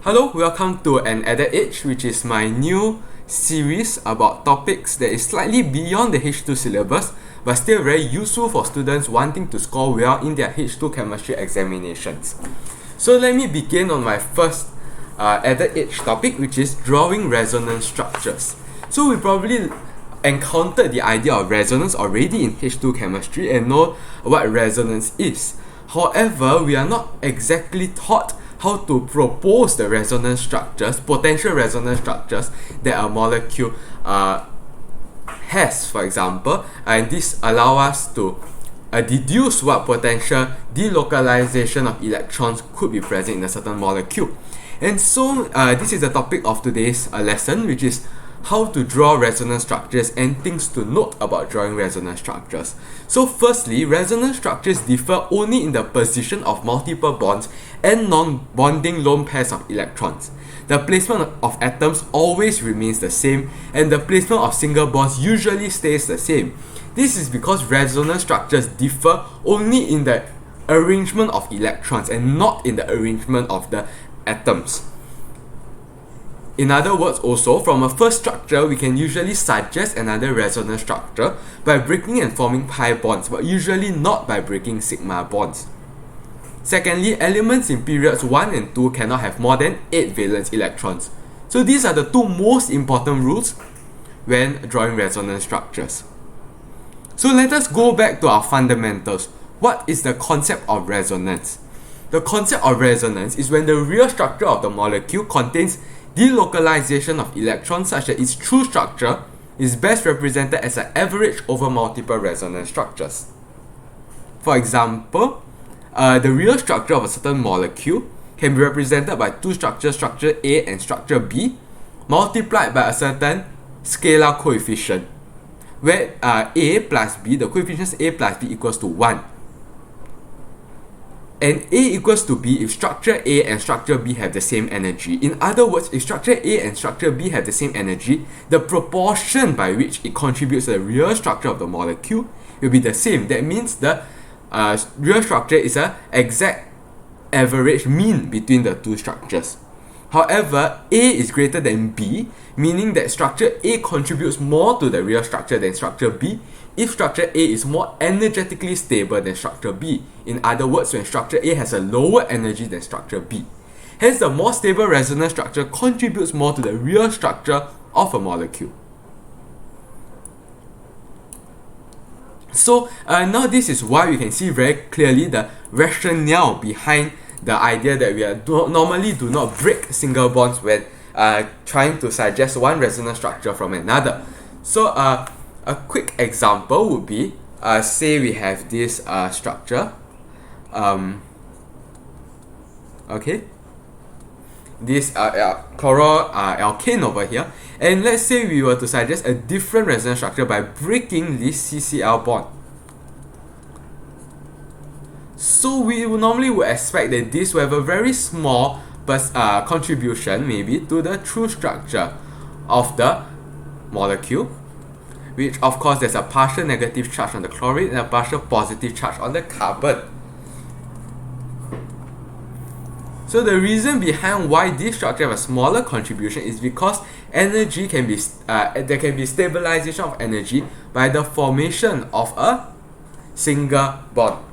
Hello, welcome to Enolate Age, which is my new series about topics that is slightly beyond the H2 syllabus, but still very useful for students wanting to score well in their H2 chemistry examinations. So let me begin on my first added age topic, which is drawing resonance structures. So we probably encountered the idea of resonance already in H2 chemistry and know what resonance is. However, we are not exactly taught how to propose the resonance structures, potential resonance structures that a molecule has, for example, and this allow us to deduce what potential delocalization of electrons could be present in a certain molecule. And so this is the topic of today's lesson, which is how to draw resonance structures and things to note about drawing resonance structures. So firstly, resonance structures differ only in the position of multiple bonds and non-bonding lone pairs of electrons. The placement of atoms always remains the same, and the placement of single bonds usually stays the same. This is because resonance structures differ only in the arrangement of electrons and not in the arrangement of the atoms. In other words, also, from a first structure, we can usually suggest another resonance structure by breaking and forming pi bonds, but usually not by breaking sigma bonds. Secondly, elements in periods 1 and 2 cannot have more than 8 valence electrons. So these are the two most important rules when drawing resonance structures. So let us go back to our fundamentals. What is the concept of resonance? The concept of resonance is when the real structure of the molecule contains delocalization of electrons such that its true structure is best represented as an average over multiple resonance structures. For example, the real structure of a certain molecule can be represented by two structures, structure A and structure B, multiplied by a certain scalar coefficient, where A plus B, the coefficients A plus B equals to 1. And A equals to B if structure A and structure B have the same energy. In other words, if structure A and structure B have the same energy, the proportion by which it contributes to the real structure of the molecule will be the same. That means the real structure is an exact average mean between the two structures. However, A is greater than B, meaning that structure A contributes more to the real structure than structure B if structure A is more energetically stable than structure B. In other words, when structure A has a lower energy than structure B. Hence, the more stable resonance structure contributes more to the real structure of a molecule. So now this is why we can see very clearly the rationale behind the idea that we normally do not break single bonds when trying to suggest one resonance structure from another. So a quick example would be, say we have this structure, okay, this chloroalkane over here, and let's say we were to suggest a different resonance structure by breaking this CCl bond. So we normally would expect that this will have a very small contribution maybe to the true structure of the molecule, which of course there's a partial negative charge on the chlorine and a partial positive charge on the carbon. So the reason behind why this structure has a smaller contribution is because energy can be there can be stabilization of energy by the formation of a single bond.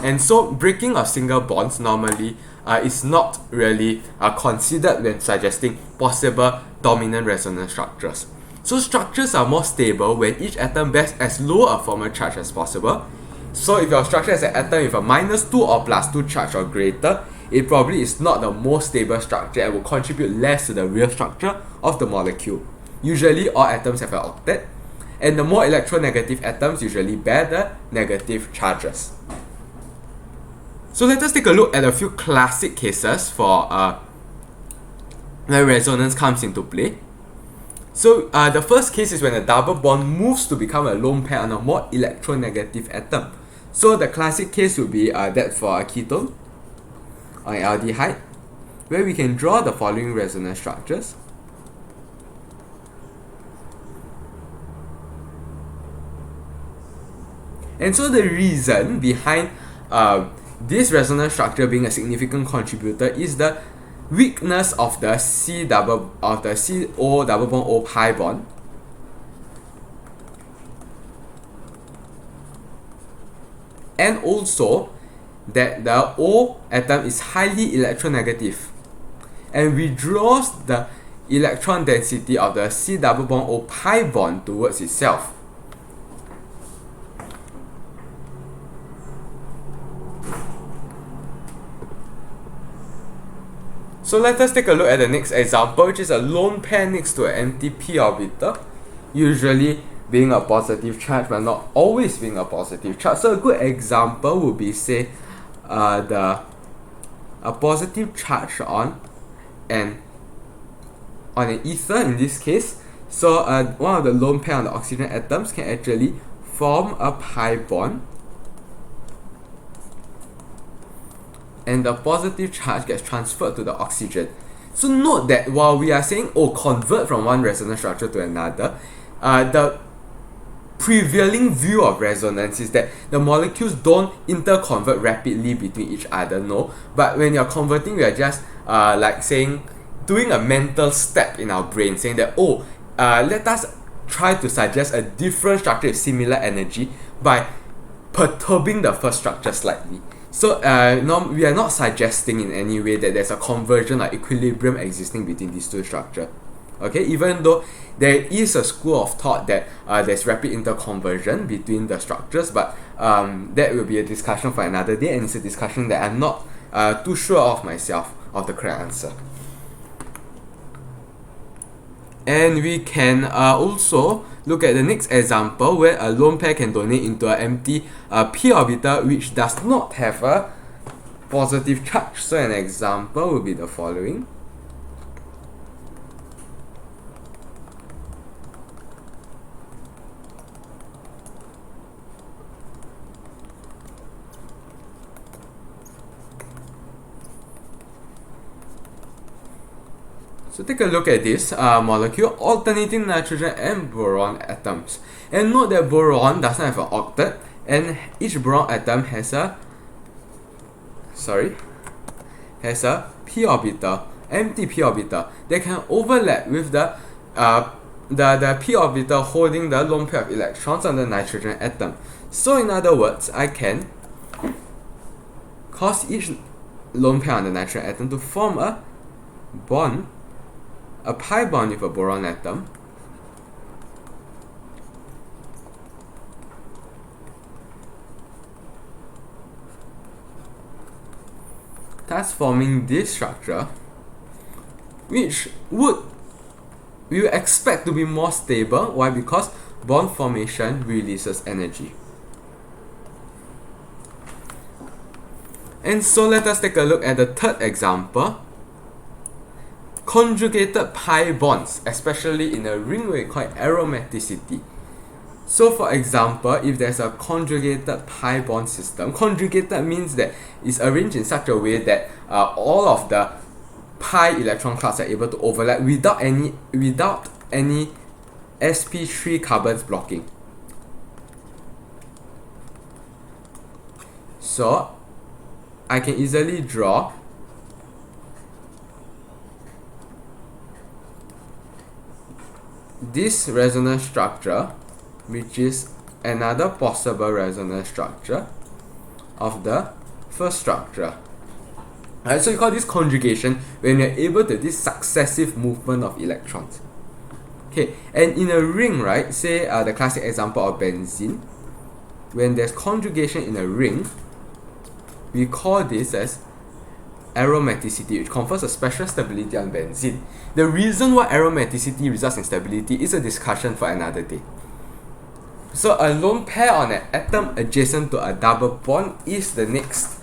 And so breaking of single bonds normally is not really considered when suggesting possible dominant resonance structures. So structures are more stable when each atom bears as low a formal charge as possible. So if your structure is an atom with a -2 or +2 charge or greater, it probably is not the most stable structure and will contribute less to the real structure of the molecule. Usually all atoms have an octet, and the more electronegative atoms usually bear the negative charges. So let us take a look at a few classic cases for where resonance comes into play. So the first case is when a double bond moves to become a lone pair on a more electronegative atom. So the classic case would be that for a ketone or an aldehyde, where we can draw the following resonance structures. And so the reason behind this resonance structure being a significant contributor is the weakness of the CO double bond O pi bond, and also that the O atom is highly electronegative and withdraws the electron density of the C double bond O pi bond towards itself. So let us take a look at the next example, which is a lone pair next to an empty p orbital, usually being a positive charge but not always being a positive charge. So a good example would be, say, a positive charge on an ether in this case. So one of the lone pair on the oxygen atoms can actually form a pi bond, and the positive charge gets transferred to the oxygen. So note that while we are saying, convert from one resonance structure to another, the prevailing view of resonance is that the molecules don't interconvert rapidly between each other, no. But when you're converting, we are just like saying, doing a mental step in our brain, saying that, let us try to suggest a different structure with similar energy by perturbing the first structure slightly. So we are not suggesting in any way that there's a conversion or equilibrium existing between these two structures. Okay, even though there is a school of thought that there's rapid interconversion between the structures, but that will be a discussion for another day, and it's a discussion that I'm not too sure of myself of the correct answer. And we can also look at the next example where a lone pair can donate into an empty p orbital which does not have a positive charge. So an example will be the following. So take a look at this molecule, alternating nitrogen and boron atoms. And note that boron does not have an octet, and each boron atom has a p orbital, empty p orbital. They can overlap with the p orbital holding the lone pair of electrons on the nitrogen atom. So in other words, I can cause each lone pair on the nitrogen atom to form a bond, a pi bond with a boron atom, thus forming this structure, which we will expect to be more stable. Why? Because bond formation releases energy. And so let us take a look at the third example. Conjugated pi bonds, especially in a ring, we call it aromaticity. So for example, if there's a conjugated pi bond system, conjugated means that it's arranged in such a way that all of the pi electron clouds are able to overlap without any sp3 carbons blocking. So I can easily draw this resonance structure, which is another possible resonance structure of the first structure. Alright, so you call this conjugation when you're able to do this successive movement of electrons. Okay, and in a ring, right, say the classic example of benzene, when there's conjugation in a ring, we call this as aromaticity, which confers a special stability on benzene. The reason why aromaticity results in stability is a discussion for another day. So a lone pair on an atom adjacent to a double bond is the next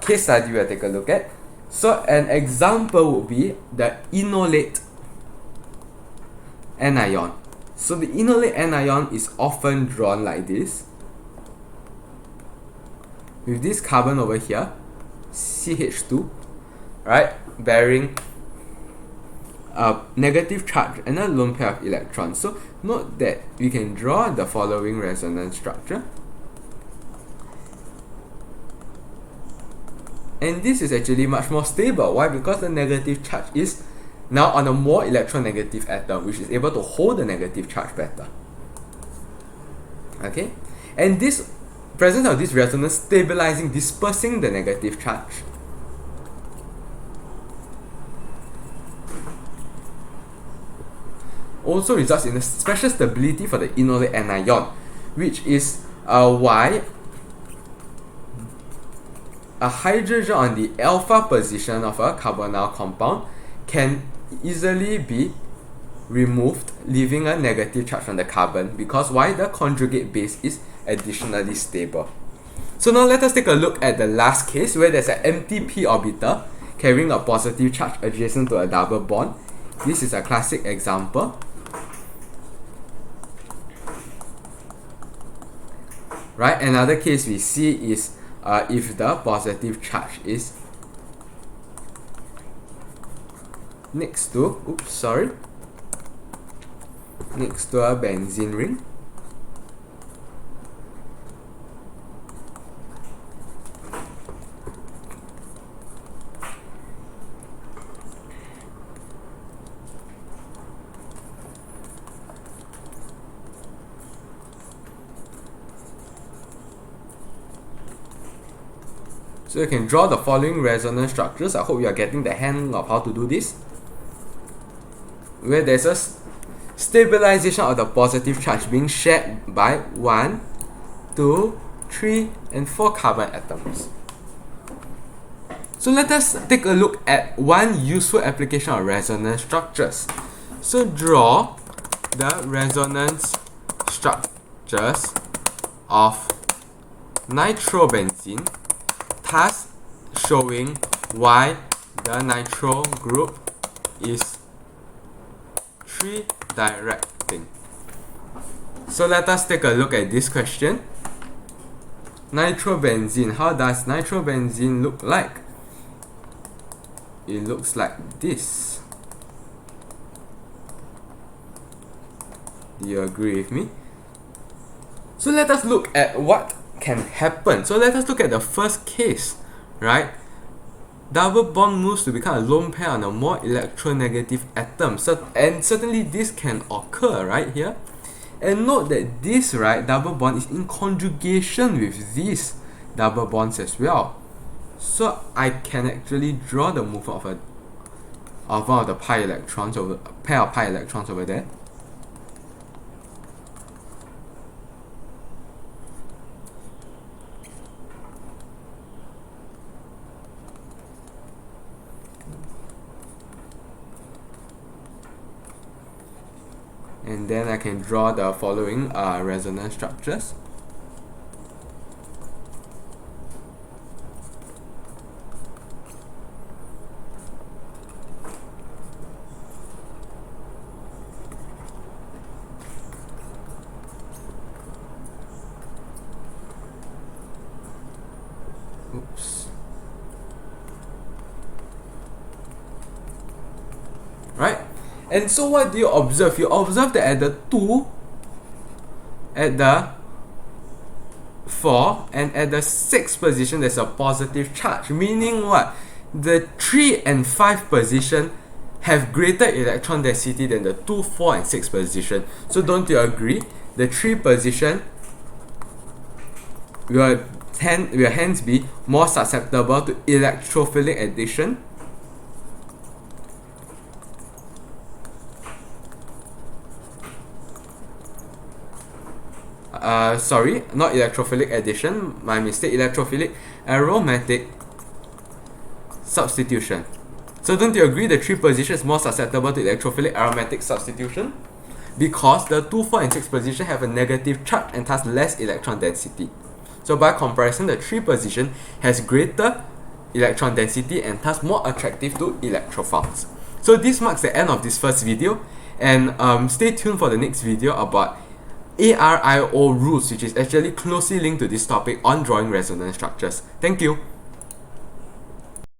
case study we'll take a look at. So an example would be the Enolate Anion. So the Enolate Anion is often drawn like this, with this carbon over here, CH2, right, bearing a negative charge and a lone pair of electrons. So note that we can draw the following resonance structure. And this is actually much more stable. Why? Because the negative charge is now on a more electronegative atom, which is able to hold the negative charge better. Okay? And this presence of this resonance stabilizing, dispersing the negative charge also results in a special stability for the Enolate Anion, which is why a hydrogen on the alpha position of a carbonyl compound can easily be removed, leaving a negative charge on the carbon, because why? The conjugate base is additionally stable. So now let us take a look at the last case, where there's an empty p orbital carrying a positive charge adjacent to a double bond. This is a classic example. Right, another case we see is if the positive charge is next to a benzene ring. So you can draw the following resonance structures. I hope you are getting the hang of how to do this. Where there's a stabilization of the positive charge being shared by 1, 2, 3, and 4 carbon atoms. So let us take a look at one useful application of resonance structures. So draw the resonance structures of nitrobenzene, thus showing why the nitro group is tridirecting. So let us take a look at this question. Nitrobenzene, how does nitrobenzene look like? It looks like this. Do you agree with me? So let us look at what can happen. So let us look at the first case, right? Double bond moves to become a lone pair on a more electronegative atom. And certainly this can occur right here. And note that this, right, double bond is in conjugation with these double bonds as well. So I can actually draw the movement of one of the pi electrons over pair of pi electrons over there. And then I can draw the following resonance structures. Oops. Right? And so what do you observe? You observe that at the 2, at the 4, and at the 6 position there's a positive charge. Meaning what? The 3 and 5 position have greater electron density than the 2, 4, and 6 position. So don't you agree? The 3 position will hence be more susceptible to electrophilic addition. Sorry, not electrophilic addition, my mistake, electrophilic aromatic substitution. So don't you agree the 3 position is more susceptible to electrophilic aromatic substitution? Because the 2, 4, and 6 position have a negative charge and thus less electron density. So by comparison, the 3 position has greater electron density and thus more attractive to electrophiles. So this marks the end of this first video, and stay tuned for the next video about ARIO rules, which is actually closely linked to this topic on drawing resonance structures. Thank you.